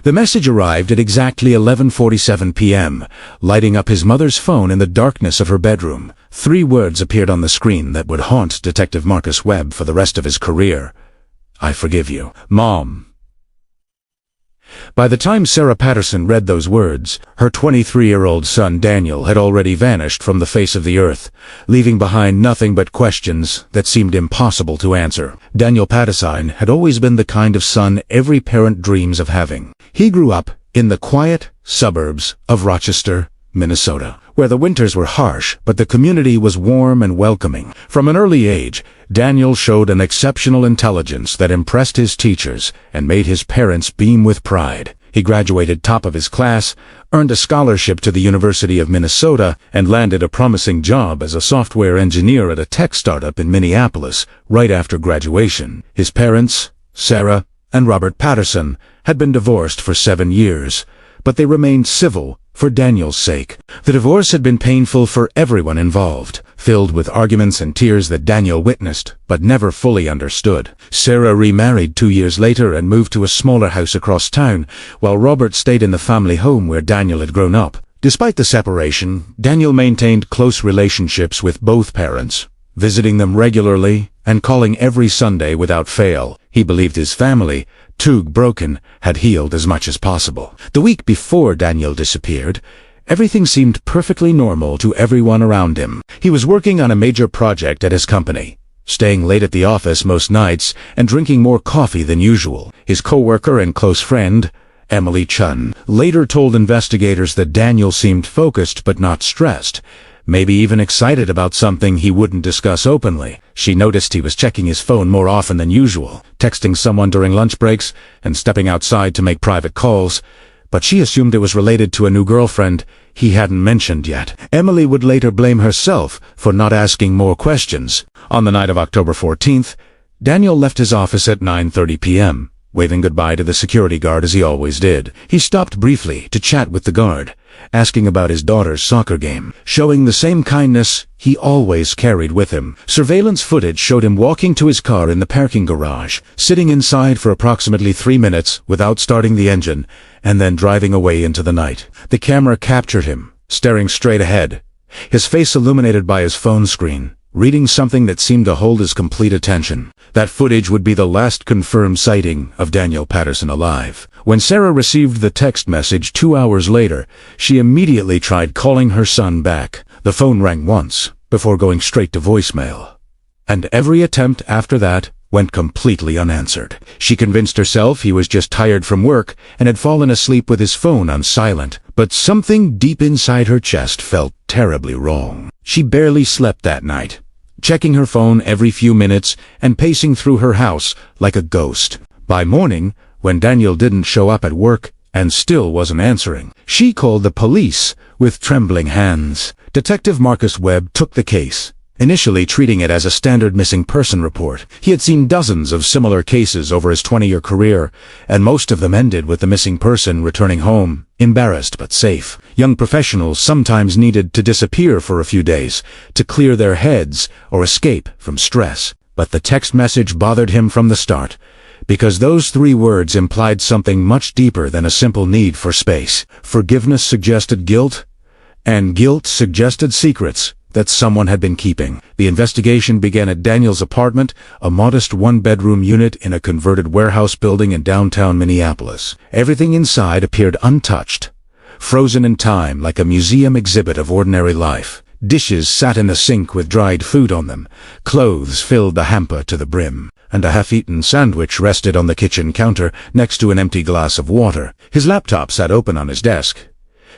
The message arrived at exactly 11:47 p.m., lighting up his mother's phone in the darkness of her bedroom. 3 words appeared on the screen that would haunt Detective Marcus Webb for the rest of his career. "I forgive you, Mom." By the time Sarah Patterson read those words, her 23-year-old son Daniel had already vanished from the face of the earth, leaving behind nothing but questions that seemed impossible to answer. Daniel Patterson had always been the kind of son every parent dreams of having. He grew up in the quiet suburbs of Rochester, Minnesota, where the winters were harsh, but the community was warm and welcoming. From an early age, Daniel showed an exceptional intelligence that impressed his teachers and made his parents beam with pride. He graduated top of his class, earned a scholarship to the University of Minnesota, and landed a promising job as a software engineer at a tech startup in Minneapolis right after graduation. His parents, Sarah and Robert Patterson, had been divorced for 7 years, but they remained civil for Daniel's sake. The divorce had been painful for everyone involved, filled with arguments and tears that Daniel witnessed but never fully understood. Sarah remarried 2 years later and moved to a smaller house across town, while Robert stayed in the family home where Daniel had grown up. Despite the separation, Daniel maintained close relationships with both parents, visiting them regularly and calling every Sunday without fail. He believed his family, too broken, had healed as much as possible. The week before Daniel disappeared, everything seemed perfectly normal to everyone around him. He was working on a major project at his company, staying late at the office most nights and drinking more coffee than usual. His coworker and close friend, Emily Chun, later told investigators that Daniel seemed focused but not stressed, maybe even excited about something he wouldn't discuss openly. She noticed he was checking his phone more often than usual, texting someone during lunch breaks and stepping outside to make private calls, but she assumed it was related to a new girlfriend he hadn't mentioned yet. Emily would later blame herself for not asking more questions. On the night of October 14th, Daniel left his office at 9:30 p.m., waving goodbye to the security guard as he always did. He stopped briefly to chat with the guard, asking about his daughter's soccer game, showing the same kindness he always carried with him. Surveillance footage showed him walking to his car in the parking garage, sitting inside for approximately 3 minutes without starting the engine, and then driving away into the night. The camera captured him, staring straight ahead, his face illuminated by his phone screen, reading something that seemed to hold his complete attention. That footage would be the last confirmed sighting of Daniel Patterson alive. When Sarah received the text message 2 hours later, she immediately tried calling her son back. The phone rang once, before going straight to voicemail, and every attempt after that went completely unanswered. She convinced herself he was just tired from work and had fallen asleep with his phone on silent, but something deep inside her chest felt terribly wrong. She barely slept that night, checking her phone every few minutes and pacing through her house like a ghost. By morning, when Daniel didn't show up at work and still wasn't answering, she called the police with trembling hands. Detective Marcus Webb took the case, initially treating it as a standard missing person report. He had seen dozens of similar cases over his 20-year career, and most of them ended with the missing person returning home, embarrassed but safe. Young professionals sometimes needed to disappear for a few days to clear their heads or escape from stress. But the text message bothered him from the start, because those 3 words implied something much deeper than a simple need for space. Forgiveness suggested guilt, and guilt suggested secrets that someone had been keeping. The investigation began at Daniel's apartment, a modest 1-bedroom unit in a converted warehouse building in downtown Minneapolis. Everything inside appeared untouched, frozen in time like a museum exhibit of ordinary life. Dishes sat in the sink with dried food on them, clothes filled the hamper to the brim, and a half-eaten sandwich rested on the kitchen counter next to an empty glass of water. His laptop sat open on his desk,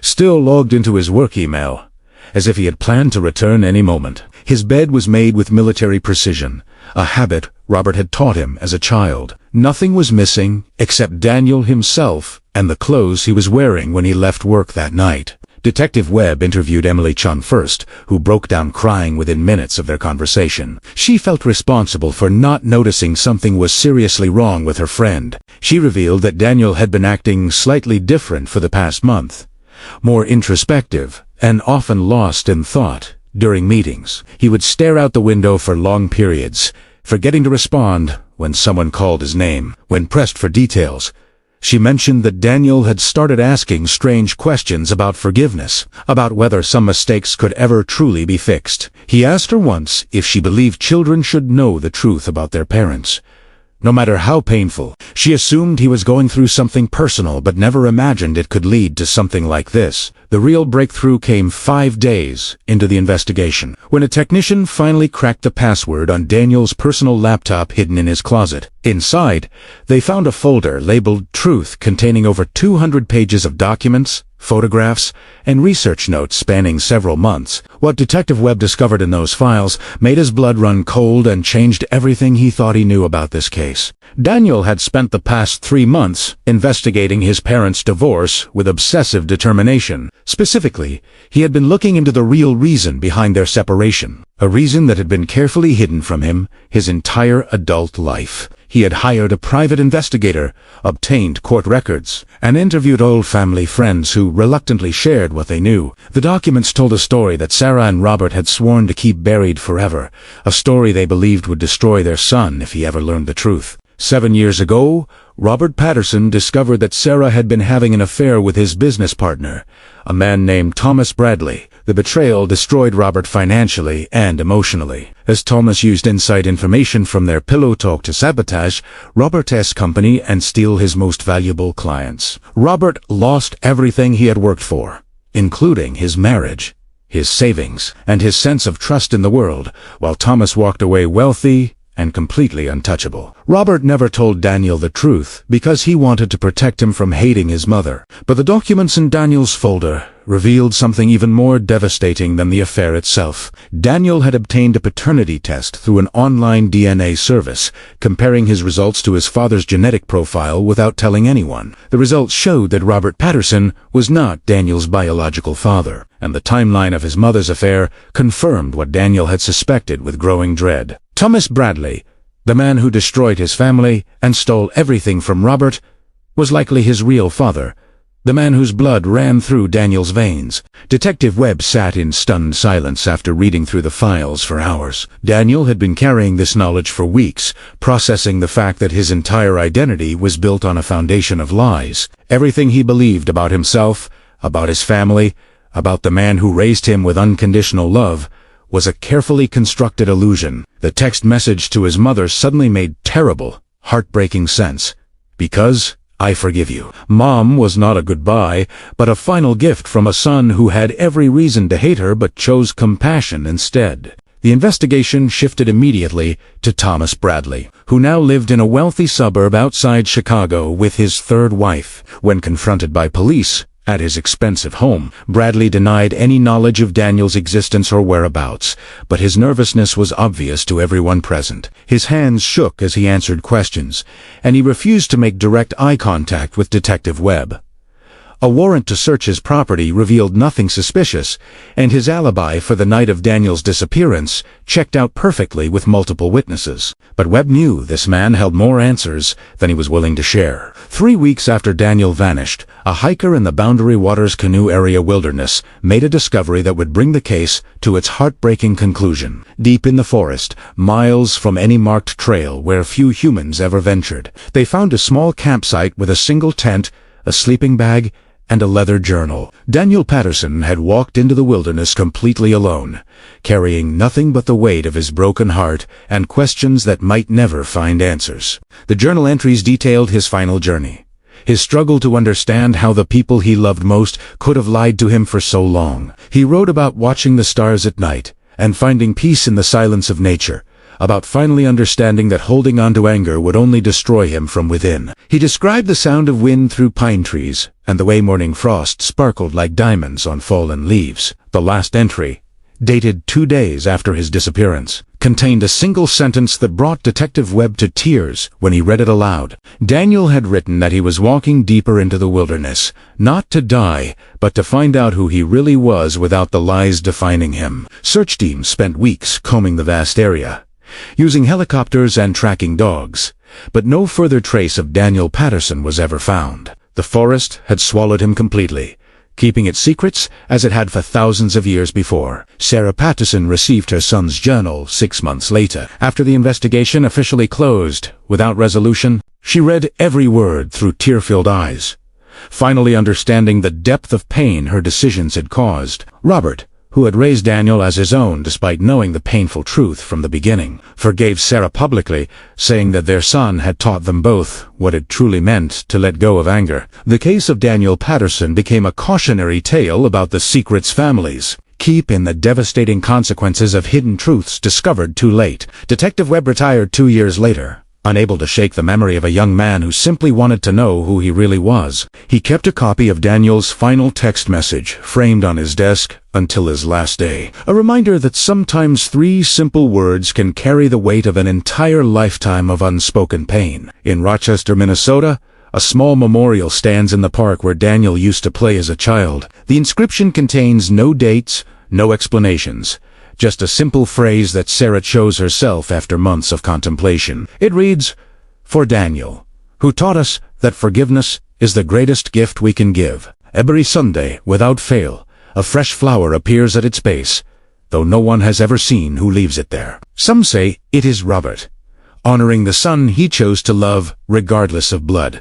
still logged into his work email, as if he had planned to return any moment. His bed was made with military precision, a habit Robert had taught him as a child. Nothing was missing except Daniel himself and the clothes he was wearing when he left work that night. Detective Webb interviewed Emily Chun first, who broke down crying within minutes of their conversation. She felt responsible for not noticing something was seriously wrong with her friend. She revealed that Daniel had been acting slightly different for the past month, more introspective and often lost in thought during meetings. He would stare out the window for long periods, forgetting to respond when someone called his name. When pressed for details, She mentioned that Daniel had started asking strange questions about forgiveness, about whether some mistakes could ever truly be fixed. He asked her once if she believed children should know the truth about their parents. No matter how painful, she assumed he was going through something personal but never imagined it could lead to something like this. The real breakthrough came 5 days into the investigation, when a technician finally cracked the password on Daniel's personal laptop hidden in his closet. Inside, they found a folder labeled Truth containing over 200 pages of documents, photographs, and research notes spanning several months. What Detective Webb discovered in those files made his blood run cold and changed everything he thought he knew about this case. Daniel had spent the past 3 months investigating his parents' divorce with obsessive determination. Specifically, he had been looking into the real reason behind their separation, a reason that had been carefully hidden from him his entire adult life. He had hired a private investigator, obtained court records, and interviewed old family friends who reluctantly shared what they knew. The documents told a story that Sarah and Robert had sworn to keep buried forever, a story they believed would destroy their son if he ever learned the truth. 7 years ago, Robert Patterson discovered that Sarah had been having an affair with his business partner, a man named Thomas Bradley. The betrayal destroyed Robert financially and emotionally. As Thomas used inside information from their pillow talk to sabotage Robert's company and steal his most valuable clients. Robert lost everything he had worked for, including his marriage, his savings, and his sense of trust in the world, while Thomas walked away wealthy and completely untouchable. Robert never told Daniel the truth because he wanted to protect him from hating his mother. But the documents in Daniel's folder revealed something even more devastating than the affair itself. Daniel had obtained a paternity test through an online DNA service, comparing his results to his father's genetic profile without telling anyone. The results showed that Robert Patterson was not Daniel's biological father, and the timeline of his mother's affair confirmed what Daniel had suspected with growing dread. Thomas Bradley, the man who destroyed his family and stole everything from Robert, was likely his real father, the man whose blood ran through Daniel's veins. Detective Webb sat in stunned silence after reading through the files for hours. Daniel had been carrying this knowledge for weeks, processing the fact that his entire identity was built on a foundation of lies. Everything he believed about himself, about his family, about the man who raised him with unconditional love, was a carefully constructed illusion. The text message to his mother suddenly made terrible, heartbreaking sense. Because I forgive you. Mom was not a goodbye, but a final gift from a son who had every reason to hate her but chose compassion instead. The investigation shifted immediately to Thomas Bradley, who now lived in a wealthy suburb outside Chicago with his third wife. When confronted by police at his expensive home, Bradley denied any knowledge of Daniel's existence or whereabouts, but his nervousness was obvious to everyone present. His hands shook as he answered questions, and he refused to make direct eye contact with Detective Webb. A warrant to search his property revealed nothing suspicious, and his alibi for the night of Daniel's disappearance checked out perfectly with multiple witnesses. But Webb knew this man held more answers than he was willing to share. 3 weeks after Daniel vanished, a hiker in the Boundary Waters Canoe Area wilderness made a discovery that would bring the case to its heartbreaking conclusion. Deep in the forest, miles from any marked trail where few humans ever ventured, they found a small campsite with a single tent, a sleeping bag, and a leather journal. Daniel Patterson had walked into the wilderness completely alone, carrying nothing but the weight of his broken heart and questions that might never find answers. The journal entries detailed his final journey, his struggle to understand how the people he loved most could have lied to him for so long. He wrote about watching the stars at night and finding peace in the silence of nature, about finally understanding that holding on to anger would only destroy him from within. He described the sound of wind through pine trees and the way morning frost sparkled like diamonds on fallen leaves. The last entry, dated 2 days after his disappearance, contained a single sentence that brought Detective Webb to tears when he read it aloud. Daniel had written that he was walking deeper into the wilderness, not to die, but to find out who he really was without the lies defining him. Search teams spent weeks combing the vast area, using helicopters and tracking dogs, but no further trace of Daniel Patterson was ever found. The forest had swallowed him completely, keeping its secrets as it had for thousands of years before. Sarah Patterson received her son's journal 6 months later. After the investigation officially closed, without resolution, She read every word through tear-filled eyes, finally understanding the depth of pain her decisions had caused. Robert, who had raised Daniel as his own despite knowing the painful truth from the beginning, forgave Sarah publicly, saying that their son had taught them both what it truly meant to let go of anger. The case of Daniel Patterson became a cautionary tale about the secrets families keep in the devastating consequences of hidden truths discovered too late. Detective Webb retired 2 years later, unable to shake the memory of a young man who simply wanted to know who he really was. He kept a copy of Daniel's final text message framed on his desk until his last day, a reminder that sometimes 3 simple words can carry the weight of an entire lifetime of unspoken pain. In Rochester, Minnesota, a small memorial stands in the park where Daniel used to play as a child. The inscription contains no dates, no explanations, just a simple phrase that Sarah chose herself after months of contemplation. It reads, "For Daniel, who taught us that forgiveness is the greatest gift we can give. Every Sunday, without fail, a fresh flower appears at its base, though no one has ever seen who leaves it there." Some say it is Robert, honoring the son he chose to love regardless of blood.